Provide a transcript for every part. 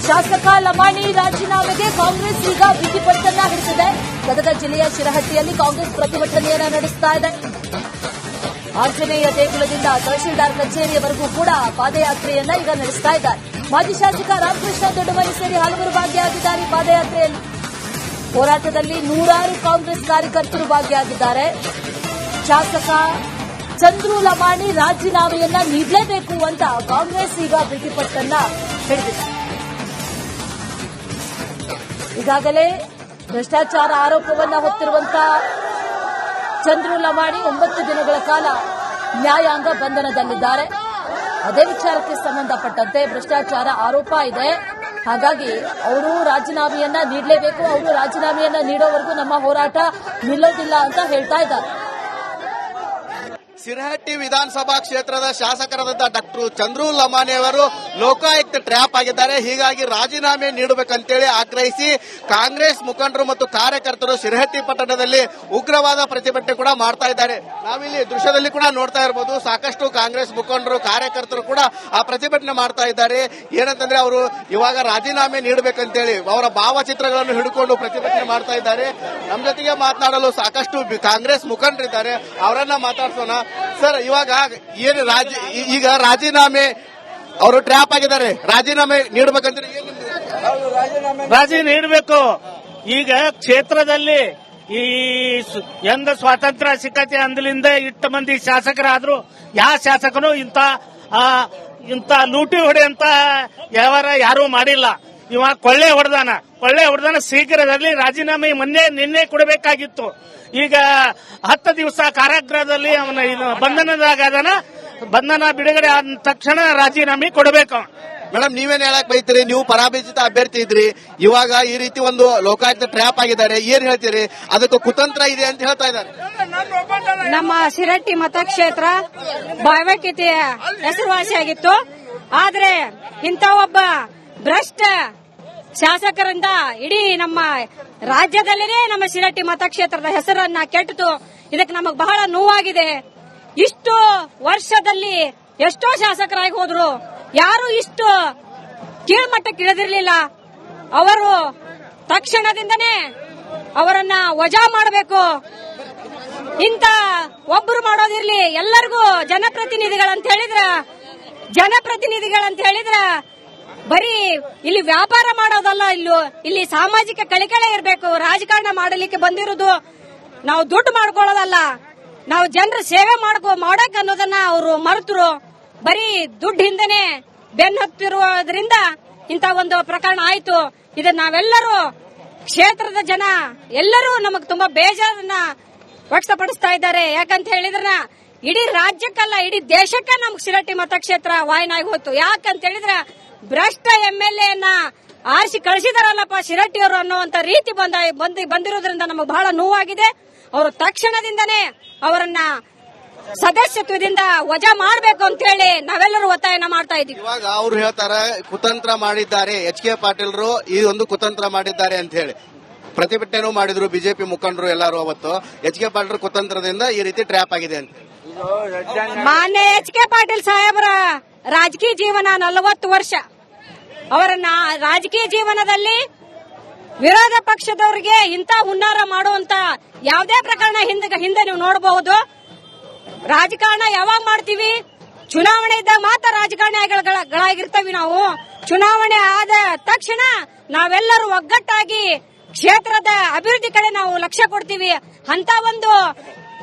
ಶಾಸಕ ಲಮಾಣಿ ರಾಜೀನಾಮೆಗೆ ಕಾಂಗ್ರೆಸ್ ಈಗ ಬಿಗಿಪಟ್ಟನ್ನ ಹಿಡಿದಿದೆ. ಗದಗ ಜಿಲ್ಲೆಯ ಶಿರಹಟ್ಟಿಯಲ್ಲಿ ಕಾಂಗ್ರೆಸ್ ಪ್ರತಿಭಟನೆಯನ್ನ ನಡೆಸ್ತಾ ಇದೆ. ಆಂಜನೇಯ ದೇಗುಲದಿಂದ ತಹಶೀಲ್ದಾರ್ ಕಚೇರಿಯವರೆಗೂ ಕೂಡ ಪಾದಯಾತ್ರೆಯನ್ನ ಈಗ ನಡೆಸ್ತಾ ಇದ್ದಾರೆ. ಮಾಜಿ ಶಾಸಕ ರಾಮಕೃಷ್ಣ ದೊಡ್ಡಮನಿ ಸೇರಿ ಹಲವರು ಭಾಗಿಯಾಗಿದ್ದಾರೆ ಪಾದಯಾತ್ರೆಯಲ್ಲಿ. ಹೋರಾಟದಲ್ಲಿ ನೂರಾರು ಕಾಂಗ್ರೆಸ್ ಕಾರ್ಯಕರ್ತರು ಭಾಗಿಯಾಗಿದ್ದಾರೆ. ಶಾಸಕ ಚಂದ್ರು ಲಮಾಣಿ ರಾಜೀನಾಮೆಯನ್ನ ನೀಡಲೇಬೇಕು ಅಂತ ಕಾಂಗ್ರೆಸ್ ಈಗ ಬಿಗಿಪಟ್ಟನ್ನ ಹಿಡಿದಿದೆ. ಈಗಾಗಲೇ ಭ್ರಷ್ಟಾಚಾರ ಆರೋಪವನ್ನ ಹೊತ್ತಿರುವಂತಹ ಚಂದ್ರು ಲಮಾಣಿ 9 ದಿನಗಳ ಕಾಲ ನ್ಯಾಯಾಂಗ ಬಂಧನದಲ್ಲಿದ್ದಾರೆ. ಅದೇ ವಿಚಾರಕ್ಕೆ ಸಂಬಂಧಪಟ್ಟಂತೆ ಭ್ರಷ್ಟಾಚಾರ ಆರೋಪ ಇದೆ. ಹಾಗಾಗಿ ಅವರು ರಾಜೀನಾಮೆಯನ್ನ ನೀಡಲೇಬೇಕು, ಅವರು ರಾಜೀನಾಮೆಯನ್ನ ನೀಡೋವರೆಗೂ ನಮ್ಮ ಹೋರಾಟ ನಿಲ್ಲೋದಿಲ್ಲ ಅಂತ ಹೇಳ್ತಾ ಇದ್ದಾರೆ. ಶಿರಹಟ್ಟಿ ವಿಧಾನಸಭಾ ಕ್ಷೇತ್ರದ ಶಾಸಕರಾದಂತಹ ಡಾಕ್ಟರ್ ಚಂದ್ರು ಲಮಾಣಿ ಅವರು ಲೋಕಾಯುಕ್ತ ಟ್ರ್ಯಾಪ್ ಆಗಿದ್ದಾರೆ. ಹೀಗಾಗಿ ರಾಜೀನಾಮೆ ನೀಡಬೇಕಂತೇಳಿ ಆಗ್ರಹಿಸಿ ಕಾಂಗ್ರೆಸ್ ಮುಖಂಡರು ಮತ್ತು ಕಾರ್ಯಕರ್ತರು ಶಿರಹಟ್ಟಿ ಪಟ್ಟಣದಲ್ಲಿ ಉಗ್ರವಾದ ಪ್ರತಿಭಟನೆ ಕೂಡ ಮಾಡ್ತಾ ಇದ್ದಾರೆ. ನಾವಿಲ್ಲಿ ದೃಶ್ಯದಲ್ಲಿ ಕೂಡ ನೋಡ್ತಾ ಇರಬಹುದು, ಸಾಕಷ್ಟು ಕಾಂಗ್ರೆಸ್ ಮುಖಂಡರು ಕಾರ್ಯಕರ್ತರು ಕೂಡ ಆ ಪ್ರತಿಭಟನೆ ಮಾಡ್ತಾ ಇದ್ದಾರೆ. ಏನಂತಂದ್ರೆ ಅವರು ಇವಾಗ ರಾಜೀನಾಮೆ ನೀಡಬೇಕಂತೇಳಿ ಅವರ ಭಾವಚಿತ್ರಗಳನ್ನು ಹಿಡ್ಕೊಂಡು ಪ್ರತಿಭಟನೆ ಮಾಡ್ತಾ ಇದ್ದಾರೆ. ನಮ್ಮ ಜೊತೆಗೆ ಮಾತನಾಡಲು ಸಾಕಷ್ಟು ಕಾಂಗ್ರೆಸ್ ಮುಖಂಡರಿದ್ದಾರೆ, ಅವರನ್ನ ಮಾತಾಡ್ಸೋಣ. ಸರ್, ಇವಾಗ ಏನು ಈಗ ರಾಜೀನಾಮೆ ಅವರು ಟ್ರ್ಯಾಪ್ ಆಗಿದ್ದಾರೆ, ರಾಜೀನಾಮೆ ನೀಡಬೇಕಂತ ರಾಜೀನಾಮೆ ನೀಡಬೇಕು. ಈಗ ಕ್ಷೇತ್ರದಲ್ಲಿ ಈ ಎಂದ ಸ್ವಾತಂತ್ರ್ಯ ಸಿಕ್ಕತೆ ಅಂದಲಿಂದ ಇಷ್ಟ ಮಂದಿ ಶಾಸಕರಾದ್ರು ಯಾವ ಶಾಸಕನು ಇಂತ ಲೂಟಿ ಹೊಡೆಯಂತ ಯಾರು ಮಾಡಿಲ್ಲ. ಇವ ಕೊಳ್ಳೆ ಹೊಡೆದಾನ ಶೀಘ್ರದಲ್ಲಿ ರಾಜೀನಾಮೆ ನಿನ್ನೆ ಕೊಡಬೇಕಾಗಿತ್ತು. ಈಗ 10 ದಿವಸ ಕಾರಾಗೃಹದಲ್ಲಿ ಅವನ ಬಂಧನದಾಗದಾನ. ಬಂಧನ ಬಿಡುಗಡೆ ಆದ ತಕ್ಷಣ ರಾಜೀನಾಮೆ ಕೊಡಬೇಕು. ಮೇಡಮ್, ನೀವೇನ್ ಹೇಳಕ್ ಬೈತೀರಿ? ನೀವು ಪರಾಭವಿತ ಅಭ್ಯರ್ಥಿ ಇದ್ರಿ, ಇವಾಗ ಈ ರೀತಿ ಒಂದು ಲೋಕಾಯುಕ್ತ ಟ್ರ್ಯಾಪ್ ಆಗಿದ್ದಾರೆ, ಏನ್ ಹೇಳ್ತೀರಿ? ಅದಕ್ಕೆ ಕುತಂತ್ರ ಇದೆ ಅಂತ ಹೇಳ್ತಾ ಇದ್ದಾರೆ. ನಮ್ಮ ಶಿರಹಟ್ಟಿ ಮತಕ್ಷೇತ್ರ ಭಾವೈಕ್ಯತೆಯ ಹೆಸರುವಾಸಿಯಾಗಿತ್ತು. ಆದ್ರೆ ಇಂಥ ಒಬ್ಬ ಭ್ರಷ್ಟ ಶಾಸಕರಿಂದ ಇಡೀ ನಮ್ಮ ರಾಜ್ಯದಲ್ಲಿನೇ ನಮ್ಮ ಶಿರಹಟ್ಟಿ ಮತಕ್ಷೇತ್ರದ ಹೆಸರನ್ನ ಕೆಟ್ಟಿತು. ಇದಕ್ಕೆ ನಮಗ್ ಬಹಳ ನೋವಾಗಿದೆ. ಇಷ್ಟು ವರ್ಷದಲ್ಲಿ ಎಷ್ಟೋ ಶಾಸಕರಾಗಿ ಹೋದ್ರು, ಯಾರು ಇಷ್ಟು ಕೀಳ್ಮಟ್ಟಕ್ಕೆ ಇಳಿದಿರಲಿಲ್ಲ. ಅವರು ತಕ್ಷಣದಿಂದನೇ ಅವರನ್ನ ವಜಾ ಮಾಡಬೇಕು. ಇಂತ ಒಬ್ಬರು ಮಾಡೋದಿರ್ಲಿ, ಎಲ್ಲರಿಗೂ ಜನಪ್ರತಿನಿಧಿಗಳಂತ ಹೇಳಿದ್ರ ಬರೀ ಇಲ್ಲಿ ವ್ಯಾಪಾರ ಮಾಡೋದಲ್ಲ, ಇಲ್ಲಿ ಸಾಮಾಜಿಕ ಕಳಕಳಿ ಇರಬೇಕು. ರಾಜಕಾರಣ ಮಾಡಲಿಕ್ಕೆ ಬಂದಿರೋದು ನಾವು ದುಡ್ಡು ಮಾಡ್ಕೊಳ್ಳೋದಲ್ಲ, ನಾವು ಜನರ ಸೇವೆ ಮಾಡಕ್ ಅನ್ನೋದನ್ನ ಅವರು ಮರೆತರು. ಬರೀ ದುಡ್ಡು ಹಿಂದೆನೆ ಬೆನ್ನು ಹತ್ತಿರುವುದರಿಂದ ಇಂಥ ಒಂದು ಪ್ರಕರಣ ಆಯ್ತು. ಇದನ್ನ ನಾವೆಲ್ಲರೂ ಕ್ಷೇತ್ರದ ಜನ ಎಲ್ಲರೂ ನಮಗ್ ತುಂಬಾ ಬೇಜಾರನ್ನ ವ್ಯಕ್ತಪಡಿಸ್ತಾ ಇದ್ದಾರೆ. ಯಾಕಂತ ಹೇಳಿದ್ರ ಇಡೀ ರಾಜ್ಯಕ್ಕಲ್ಲ, ಇಡೀ ದೇಶಕ್ಕೆ ನಮ್ಗೆ ಶಿರಹಟ್ಟಿ ಮತಕ್ಷೇತ್ರ ವಾಯನಾಗಿ ಹೋಯ್ತು. ಯಾಕಂತ ಹೇಳಿದ್ರ ಭ್ರಷ್ಟ MLA ಆರಿಸಿ ಕಳಿಸಿದಾರಲ್ಲಪ್ಪ ಶಿರಹಟ್ಟಿಯವರು ಅನ್ನುವಂತ ರೀತಿ ಬಂದಿರೋದ್ರಿಂದ ನಮಗೆ ಬಹಳ ನೋವಾಗಿದೆ. ಅವರು ತಕ್ಷಣದಿಂದನೇ ಅವರನ್ನ ಸದಸ್ಯತ್ವದಿಂದ ವಜಾ ಮಾಡಬೇಕು ಅಂತ ಹೇಳಿ ನಾವೆಲ್ಲರೂ ಒತ್ತಾಯನ ಮಾಡ್ತಾ ಇದ್ದೀವಿ. ಇವಾಗ ಅವ್ರು ಹೇಳ್ತಾರೆ ಕುತಂತ್ರ ಮಾಡಿದ್ದಾರೆ, HK ಪಾಟೀಲ್ರು ಈ ಒಂದು ಕುತಂತ್ರ ಮಾಡಿದ್ದಾರೆ ಅಂತ ಹೇಳಿ ಪ್ರತಿಭಟನೆ ಮಾಡಿದ್ರು ಬಿಜೆಪಿ ಮುಖಂಡರು ಎಲ್ಲರೂ. ಅವತ್ತು HK ಪಾಟೀಲ್ ಕುತಂತ್ರದಿಂದ ಈ ರೀತಿ ಟ್ರ್ಯಾಪ್ ಆಗಿದೆ ಅಂತ. ಮಾನ್ಯ HK ಪಾಟೀಲ್ ಸಾಹೇಬರ ರಾಜಕೀಯ ಜೀವನ 40 ವರ್ಷ. ಅವರನ್ನ ರಾಜಕೀಯ ಜೀವನದಲ್ಲಿ ವಿರೋಧ ಪಕ್ಷದವರಿಗೆ ಇಂಥ ಹುನ್ನಾರ ಮಾಡುವಂತ ಯಾವುದೇ ಪ್ರಕರಣ ಹಿಂದೆ ನೀವು ನೋಡಬಹುದು. ರಾಜಕಾರಣ ಯಾವಾಗ ಮಾಡ್ತೀವಿ? ಚುನಾವಣೆ ಇದ್ದಾಗ ಮಾತ್ರ ರಾಜಕಾರಣಿಗಳಾಗಿರ್ತೀವಿ ನಾವು. ಚುನಾವಣೆ ಆದ ತಕ್ಷಣ ನಾವೆಲ್ಲರೂ ಒಗ್ಗಟ್ಟಾಗಿ ಕ್ಷೇತ್ರದ ಅಭಿವೃದ್ಧಿ ಕಡೆ ನಾವು ಲಕ್ಷ್ಯ ಕೊಡ್ತೀವಿ. ಅಂತ ಒಂದು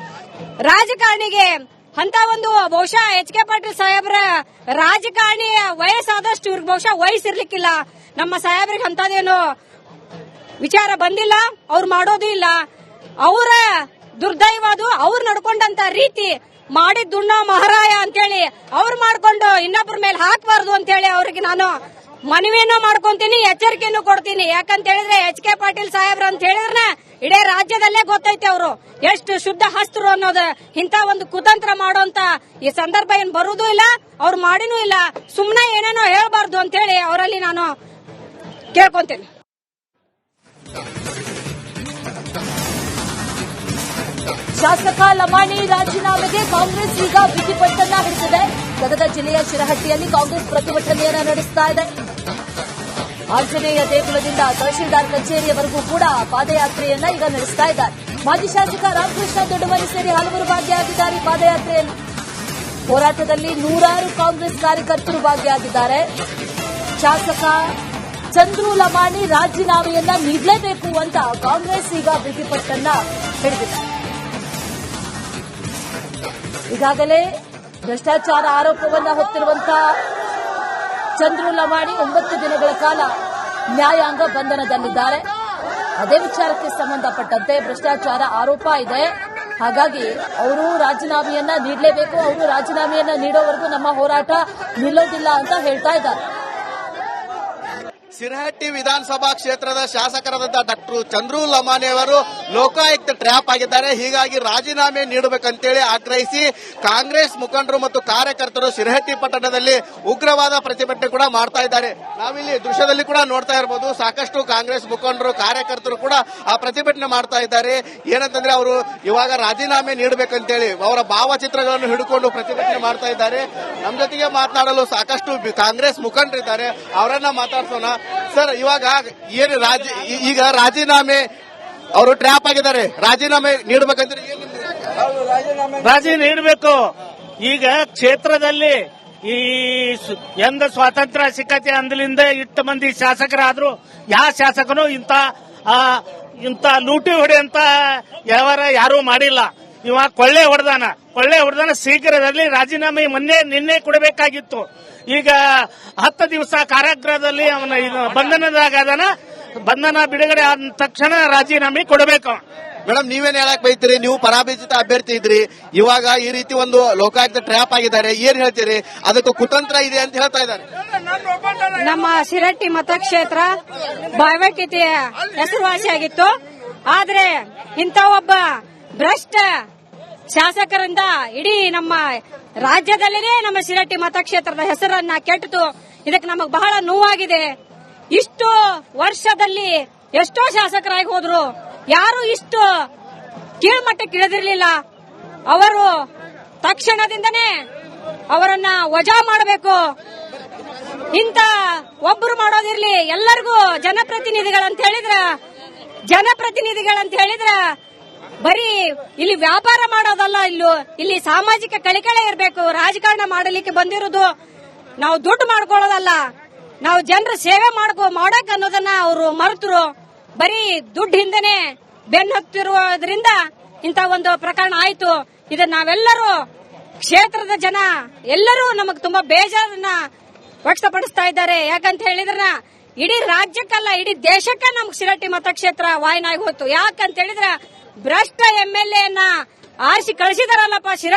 ರಾಜಕಾರಣಿಗೆ ಬಹುಶಃ HK ಪಾಟೀಲ್ ಸಾಹೇಬ್ರ ರಾಜಕಾರಣಿ ವಯಸ್ಸಾದಷ್ಟು ಇವ್ರಿಗೆ ಬಹುಶಃ ವಯಸ್ಸಿರ್ಲಿಕ್ಕಿಲ್ಲ. ನಮ್ಮ ಸಾಹೇಬ್ರಿಗೆ ಅಂತದೇನು ವಿಚಾರ ಬಂದಿಲ್ಲ, ಅವ್ರು ಮಾಡೋದು ಇಲ್ಲ. ಅವರ ದುರ್ದೈವ ಅದು. ಅವ್ರು ನಡ್ಕೊಂಡಂತ ರೀತಿ ಮಾಡಿದ್ದುಣ್ಣ ಮಹಾರಾಯ ಅಂತೇಳಿ ಅವ್ರು ಮಾಡ್ಕೊಂಡು ಇನ್ನೊಬ್ಬರ ಮೇಲೆ ಹಾಕಬಾರ್ದು ಅಂತೇಳಿ ಅವ್ರಿಗೆ ನಾನು ಮನವಿಯನ್ನು ಮಾಡ್ಕೊಂತೀನಿ, ಎಚ್ಚರಿಕೆಯನ್ನು ಕೊಡ್ತೀನಿ. ಯಾಕಂತ ಹೇಳಿದ್ರೆ HK ಪಾಟೀಲ್ ಸಾಹೇಬ್ರ ಅಂತ ಹೇಳಿದ್ರೆ ಇಡೀ ರಾಜ್ಯದಲ್ಲೇ ಗೊತ್ತೈತೆ ಅವರು ಎಷ್ಟು ಶುದ್ಧ ಹಸ್ತರು ಅನ್ನೋದು. ಇಂಥ ಒಂದು ಕುತಂತ್ರ ಮಾಡೋಂತ ಈ ಸಂದರ್ಭ ಏನ್ ಬರುವುದೂ ಇಲ್ಲ, ಅವ್ರು ಮಾಡಿನೂ ಇಲ್ಲ. ಸುಮ್ಮನೆ ಏನೇನೋ ಹೇಳ್ಬಾರ್ದು ಅಂತ ಹೇಳಿ ಅವರಲ್ಲಿ ನಾನು ಕೇಳ್ಕೊಂತೀನಿ. ಶಾಸಕ ಲಮಾಣಿ ರಾಜೀನಾಮೆಗೆ ಕಾಂಗ್ರೆಸ್ ಈಗ ಬಿಗಿಪಟ್ಟನ್ನ ಹಿಡಿದಿದೆ. ಗದಗ ಜಿಲ್ಲೆಯ ಶಿರಹಟ್ಟಿಯಲ್ಲಿ ಕಾಂಗ್ರೆಸ್ ಪ್ರತಿಭಟನೆಯನ್ನು ನಡೆಸ್ತಾ ಇದೆ. ಆಂಜನೇಯ ದೇಗುಲದಿಂದ ತಹಶೀಲ್ದಾರ್ ಕಚೇರಿಯವರೆಗೂ ಕೂಡ ಪಾದಯಾತ್ರೆಯನ್ನ ಈಗ ನಡೆಸ್ತಾ ಇದ್ದಾರೆ. ಮಾಜಿ ಶಾಸಕ ರಾಮಕೃಷ್ಣ ದೊಡ್ಡಮನಿ ಸೇರಿ ಹಲವರು ಭಾಗಿಯಾಗಿದ್ದಾರೆ ಈ ಪಾದಯಾತ್ರೆಯಲ್ಲಿ. ಹೋರಾಟದಲ್ಲಿ ನೂರಾರು ಕಾಂಗ್ರೆಸ್ ಕಾರ್ಯಕರ್ತರು ಭಾಗಿಯಾಗಿದ್ದಾರೆ. ಶಾಸಕ ಚಂದ್ರು ಲಮಾಣಿ ರಾಜೀನಾಮೆಯನ್ನ ನೀಡಲೇಬೇಕು ಅಂತ ಕಾಂಗ್ರೆಸ್ ಈಗ ಬಿಗಿಪಟ್ಟನ್ನ ಹಿಡಿದಿದೆ. ಈಗಾಗಲೇ ಭ್ರಷ್ಟಾಚಾರ ಆರೋಪವನ್ನ ಹೊತ್ತಿರುವಂತಹ ಚಂದ್ರು ಲಮಾಣಿ 9 ದಿನಗಳ ಕಾಲ ನ್ಯಾಯಾಂಗ ಬಂಧನದಲ್ಲಿದ್ದಾರೆ. ಅದೇ ವಿಚಾರಕ್ಕೆ ಸಂಬಂಧಪಟ್ಟಂತೆ ಭ್ರಷ್ಟಾಚಾರ ಆರೋಪ ಇದೆ. ಹಾಗಾಗಿ ಅವರು ರಾಜೀನಾಮೆಯನ್ನ ನೀಡಲೇಬೇಕು, ಅವರು ರಾಜೀನಾಮೆಯನ್ನ ನೀಡೋವರೆಗೂ ನಮ್ಮ ಹೋರಾಟ ನಿಲ್ಲೋದಿಲ್ಲ ಅಂತ ಹೇಳ್ತಾ ಇದ್ದಾರೆ. ಶಿರಹಟ್ಟಿ ವಿಧಾನಸಭಾ ಕ್ಷೇತ್ರದ ಶಾಸಕರಾದಂತಹ ಡಾಕ್ಟರ್ ಚಂದ್ರು ಲಮಾನಿ ಅವರು ಲೋಕಾಯುಕ್ತ ಟ್ರ್ಯಾಪ್ ಆಗಿದ್ದಾರೆ. ಹೀಗಾಗಿ ರಾಜೀನಾಮೆ ನೀಡಬೇಕಂತೇಳಿ ಆಗ್ರಹಿಸಿ ಕಾಂಗ್ರೆಸ್ ಮುಖಂಡರು ಮತ್ತು ಕಾರ್ಯಕರ್ತರು ಶಿರಹಟ್ಟಿ ಪಟ್ಟಣದಲ್ಲಿ ಉಗ್ರವಾದ ಪ್ರತಿಭಟನೆ ಕೂಡ ಮಾಡ್ತಾ ಇದ್ದಾರೆ. ನಾವಿಲ್ಲಿ ದೃಶ್ಯದಲ್ಲಿ ಕೂಡ ನೋಡ್ತಾ ಇರಬಹುದು, ಸಾಕಷ್ಟು ಕಾಂಗ್ರೆಸ್ ಮುಖಂಡರು ಕಾರ್ಯಕರ್ತರು ಕೂಡ ಆ ಪ್ರತಿಭಟನೆ ಮಾಡ್ತಾ ಇದ್ದಾರೆ. ಏನಂತಂದ್ರೆ ಅವರು ಇವಾಗ ರಾಜೀನಾಮೆ ನೀಡಬೇಕಂತೇಳಿ ಅವರ ಭಾವಚಿತ್ರಗಳನ್ನು ಹಿಡ್ಕೊಂಡು ಪ್ರತಿಭಟನೆ ಮಾಡ್ತಾ ಇದ್ದಾರೆ. ನಮ್ಮ ಜೊತೆಗೆ ಮಾತನಾಡಲು ಸಾಕಷ್ಟು ಕಾಂಗ್ರೆಸ್ ಮುಖಂಡರಿದ್ದಾರೆ, ಅವರನ್ನ ಮಾತಾಡ್ಸೋಣ. ಸರ್, ಇವಾಗ ಏನು ಈಗ ರಾಜೀನಾಮೆ ಅವರು ಟ್ರ್ಯಾಪ್ ಆಗಿದ್ದಾರೆ, ರಾಜೀನಾಮೆ ನೀಡಬೇಕಂತ ರಾಜಿ ನೀಡಬೇಕು. ಈಗ ಕ್ಷೇತ್ರದಲ್ಲಿ ಈ ಎಂದ ಸ್ವಾತಂತ್ರ್ಯ ಸಿಕ್ಕತೆ ಅಂದಲಿಂದ ಇಷ್ಟು ಮಂದಿ ಶಾಸಕರಾದ್ರು ಯಾವ ಶಾಸಕನು ಇಂತ ಲೂಟಿ ಹೊಡೆಯಂತ ಯಾರೂ ಮಾಡಿಲ್ಲ. ಇವ ಕೊಳ್ಳೆ ಹೊಡೆದಾನ ಶೀಘ್ರದಲ್ಲಿ ರಾಜೀನಾಮೆ ನಿನ್ನೆ ಕೊಡಬೇಕಾಗಿತ್ತು. ಈಗ 10 ದಿವಸ ಕಾರಾಗೃಹದಲ್ಲಿ ಅವನ ಬಂಧನದಾಗದಾನ. ಬಂಧನ ಬಿಡುಗಡೆ ಆದ ತಕ್ಷಣ ರಾಜೀನಾಮೆ ಕೊಡಬೇಕು. ಮೇಡಮ್, ನೀವೇನ್ ಹೇಳಕ್ ಬೈತೀರಿ? ನೀವು ಪರಾಭೂತ ಅಭ್ಯರ್ಥಿ ಇದ್ರಿ, ಇವಾಗ ಈ ರೀತಿ ಒಂದು ಲೋಕಾಯುಕ್ತ ಟ್ರ್ಯಾಪ್ ಆಗಿದ್ದಾರೆ, ಏನ್ ಹೇಳ್ತೀರಿ? ಅದಕ್ಕೂ ಕುತಂತ್ರ ಇದೆ ಅಂತ ಹೇಳ್ತಾ ಇದ್ದಾರೆ. ನಮ್ಮ ಶಿರಹಟ್ಟಿ ಮತಕ್ಷೇತ್ರ ಬಾಯ್ವಟಿಯ ಹೆಸರುವಾಸಿಯಾಗಿತ್ತು. ಆದ್ರೆ ಇಂಥ ಒಬ್ಬ ಭ್ರಷ್ಟ ಶಾಸಕರಿಂದ ಇಡೀ ನಮ್ಮ ರಾಜ್ಯದಲ್ಲಿನೇ ನಮ್ಮ ಶಿರಹಟ್ಟಿ ಮತಕ್ಷೇತ್ರದ ಹೆಸರನ್ನ ಕೆಟ್ಟಿತು. ಇದಕ್ಕೆ ನಮಗೆ ಬಹಳ ನೋವಾಗಿದೆ. ಇಷ್ಟು ವರ್ಷದಲ್ಲಿ ಎಷ್ಟೋ ಶಾಸಕರಾಗಿ ಹೋದ್ರು, ಯಾರು ಇಷ್ಟು ಕೀಳ್ಮಟ್ಟಕ್ಕೆ ಇಳಿದಿರಲಿಲ್ಲ. ಅವರು ತಕ್ಷಣದಿಂದನೇ ಅವರನ್ನ ವಜಾ ಮಾಡಬೇಕು. ಇಂತ ಒಬ್ಬರು ಮಾಡೋದಿರ್ಲಿ, ಎಲ್ಲರಿಗೂ ಜನಪ್ರತಿನಿಧಿಗಳಂತ ಹೇಳಿದ್ರ ಬರೀ ಇಲ್ಲಿ ವ್ಯಾಪಾರ ಮಾಡೋದಲ್ಲ, ಇಲ್ಲಿ ಸಾಮಾಜಿಕ ಕಳಕಳಿ ಇರಬೇಕು. ರಾಜಕಾರಣ ಮಾಡಲಿಕ್ಕೆ ಬಂದಿರೋದು ನಾವು ದುಡ್ಡು ಮಾಡ್ಕೊಳ್ಳೋದಲ್ಲ, ನಾವು ಜನರ ಸೇವೆ ಮಾಡಕ್ ಅನ್ನೋದನ್ನ ಅವರು ಮರೆತರು. ಬರೀ ದುಡ್ಡು ಹಿಂದೆನೆ ಬೆನ್ನು ಹತ್ತಿರುವುದರಿಂದ ಇಂತ ಒಂದು ಪ್ರಕರಣ ಆಯ್ತು. ಇದನ್ನ ನಾವೆಲ್ಲರೂ ಕ್ಷೇತ್ರದ ಜನ ಎಲ್ಲರೂ ನಮಗ್ ತುಂಬಾ ಬೇಜಾರನ್ನ ವ್ಯಕ್ತಪಡಿಸ್ತಾ ಇದ್ದಾರೆ. ಯಾಕಂತ ಹೇಳಿದ್ರ ಇಡೀ ರಾಜ್ಯಕ್ಕಲ್ಲ, ಇಡೀ ದೇಶಕ್ಕೆ ನಮ್ಗೆ ಶಿರಹಟ್ಟಿ ಮತಕ್ಷೇತ್ರ ವಾಯನಾಗಿ ಹೋಯ್ತು. ಯಾಕಂತ ಹೇಳಿದ್ರ ಭ್ರಷ್ಟ MLA ಆರಿಸಿ ಕಳಿಸಿದಾರಲ್ಲಪ್ಪ ಶಿರಹಟ್ಟಿ